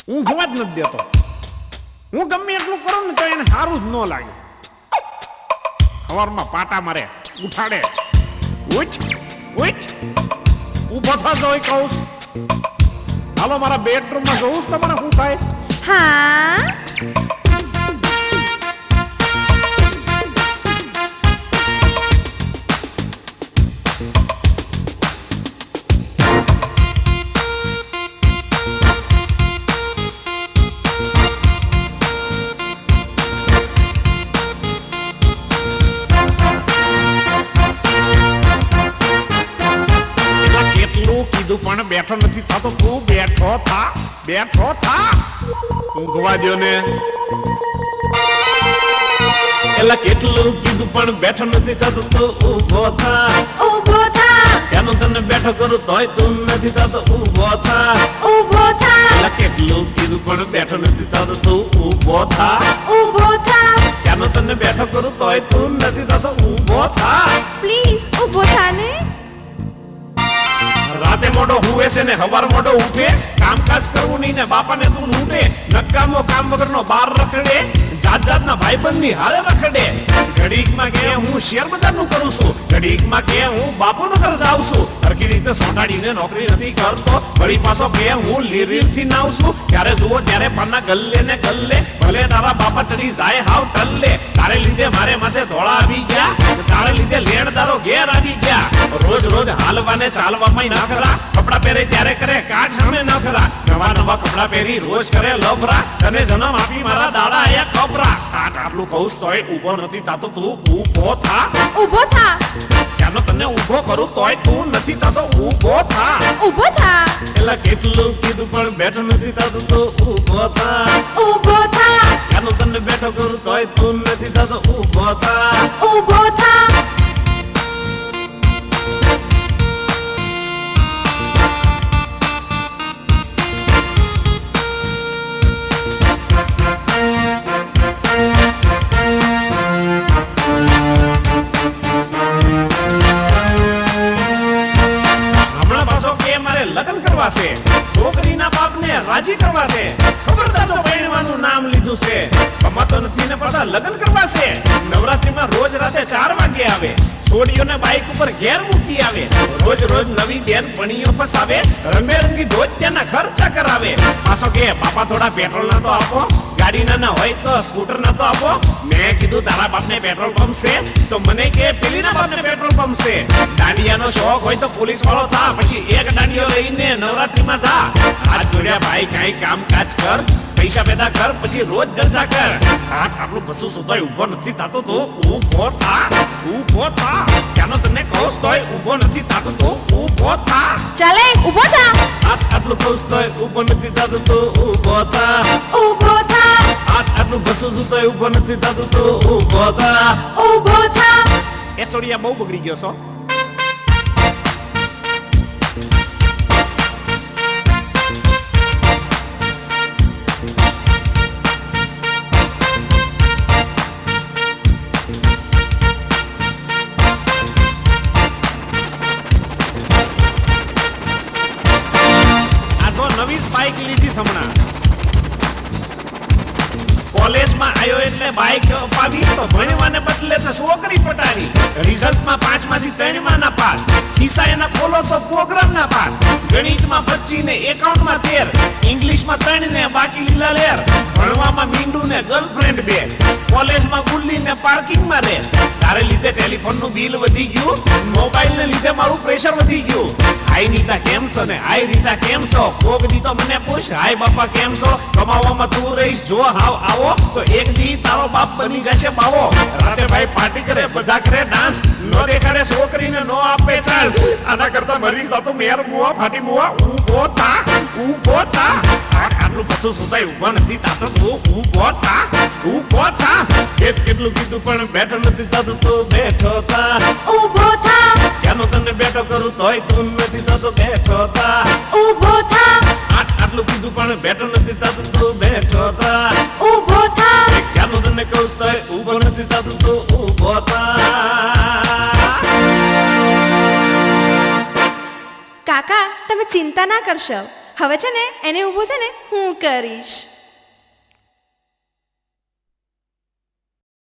ઊંઘવા જ નથી દેતો. હું ગમે એટલું કરું ને તો એને સારું જ ન લાગે. સવારમાં પાટા મારે, ઉઠાડે, ઉઠ ઉઠ, ઊભો થતો હોય કહું. હાલો મારા બેડરૂમમાં જોઉં તમારે શું થાય. હા પણ બેઠો નથી થતો. તું બેઠો થા, બેઠો થા. ઊંઘવા દો ને. એલા કેટલું કીધું પણ બેઠો નથી થતો. તું ઊભો થા, ઊભો થા. એનું તને બેઠો કરું તોય તું નથી થતો. ઊભો થા, ઊભો થા. એલા કેટલું કીધું પણ બેઠો નથી થતો. તું ઊભો થા, ઊભો થા. એનું તને બેઠો કરું તોય તું નથી થતો. ઊભો થા. પ્લીઝ ઊભો થા ને. રાતે મોડો હુવે છે ને હવાર મોડો ઉઠે. કામકાજ કરવું નહીં ને બાપાને તું લૂંટે. નકામો કામ વગરનો બાર રખડે. જાત જાતના ભાઈબંધી હારે રખડે. ઘડીકમાં કે હું શેર બજારનું કરું છું, ઘડીકમાં કે હું બાપુનું ઘર જાઉં છું. સરખી રીતે સોંટાડીને નોકરી નથી કરતો. વળી પાછો કે હું લીરીલથી નાવ છું. ત્યારે જુઓ ત્યારે પાના ગલ્લે ને ગલ્લે. ભલે તારા બાપા ચડી જાય હાવ ટલ્લે. તારે લીધે મારે માથે ધોળા આવી ગયા. તારે લીધે લેણદારો ઘેર આવી ગયા. રોજ રોજ હાલવાને ચાલવામાં ના ખરા. કપડા પહેરે ત્યારે કરે કાચ સામે ન ખરા. નવા નવા કપડા પહેરી રોજ કરે લફરા. તને જન્મ આપી મારા દાડા આયા કપરા. આટલું કહું તોય ઊભો નથી થતો. તું ઊભો થા, ઊભો થા. ત્યાંનો તને ઊભો કરું તોય તું નથી થતો. ઊભો થા, ઊભો થા. એલા કેટલું કીધું પણ બેઠો નથી થતો. તું ઊભો થા, ઊભો થા. ત્યાંનો તને બેઠો કરું તોય તું નથી થતો. ઊભો થા, ઊભો થા. લગ્ન કરવા છે, છોકરીના બાપને રાજી કરવા છે. ખબરદાર તો પરણવાનું નામ લીધું છે. કમાતો નથી ને પાછા લગ્ન કરવા છે. નવરાત્રીમાં રોજ રાતે 4 વાગે આવે. છોડીઓને બાઈક ઉપર ઘેર મૂકી આવે. રોજ રોજ નવી બેન પણીઓ ફસાવે. રંગબેરંગી ધોજ તેના ખર્ચા કરાવે. પાછો કે બાપા થોડા પેટ્રોલ ના તો આપો. ગાડી ના હોય તો સ્કૂટર ના તો આપો. મેં કીધું તારા બાપને પેટ્રોલ પંપ છે તો મને કે પેલીના બાપને પેટ્રોલ પંપ છે. દાંડિયાનો શોખ હોય તો પોલીસ વાળો થા. પછી એક દાંડિયો લઈને નવરાત્રીમાં જા. હાથ જોડ્યા ભાઈ કઈ કામકાજ કર. પૈસા પેદા કર પછી રોજ જલસા કર. આપણું પશુ સુધોય ઊભો નથી થતો. તો ઊભો થા, ઊભો થા. ક્યાંનો તને કહું તોય ઊભો નથી થતો. તો ઊભો થા. ચાલે ઊભો થા. આટલું કહું તોય ઊભો નથી થતો. તો ઊભો થા, ઊભો થા. આટલું પશુ સુધોય ઊભો નથી થતો. તો ઊભો થા, ઊભો થા. એ સોડિયા બહુ બગડી ગયો છો. નવી બાઈક લીધી હમણાં. કોલેજમાં આવ્યો એટલે બાઈક અપાવી. તો ભણવાને બદલે તો છોકરી પટાવી. રિઝલ્ટમાં 5 માંથી 3 માં ના પાસ. ખિસ્સા એના ખોલો તો પ્રોગ્રામ ના પાસ. ગણિતમાં 25 ને એકાઉન્ટમાં 13. ઇંગ્લિશમાં 3 ને બાકી લીલા લેર. ભણવામાં મીંડું ને ગર્લફ્રેન્ડ 2. કોલેજમાં ગુલ્લી ને પાર્કિંગમાં રે. તારે લીધે ટેલિફોનનું બિલ વધી ગયું. મોબાઈલ ને લીધે મારું પ્રેશર વધી ગયું. હાય નીતા કેમ છો ને હાય રીતા કેમ છો. કોક દી તો મને પૂછ હાય બાપા કેમ છો. કમાવામાં તું રહીશ જો હાવ આવો તો એક દી તારો બાપ બની જશે બાવો. રાતે ભાઈ પાર્ટી કરે બધા કરે ડાન્સ. નો દેખાડે છોકરીને નો આપે ચાન્સ. આના કરતા મરી જાતો મેર મુવા ફાટી મુવા. ઊભો થા, ઊભો થા. આટલું પશુ સુધાય ઊભો નથી થતો. તું ઊભો થા, ઊભો થા. કેટલું કીધું પણ બેઠો નથી થતો. તો બેઠો થા, ઊભો થા. ક્યાંનો તને બેઠો કરું તોય તું નથી થતો. બેઠો થા, ઊભો થા. આટલું કીધું પણ બેઠો નથી થતો. તો બેઠો થા, ઊભો થા. ક્યાંનો તને કહું તોય ઊભો નથી થતો. તો ઊભો થા. કાકા તમે ચિંતા ના કરશો. હર્ષવ. હવે છે ને એને ઊભો છે ને હું કરીશ.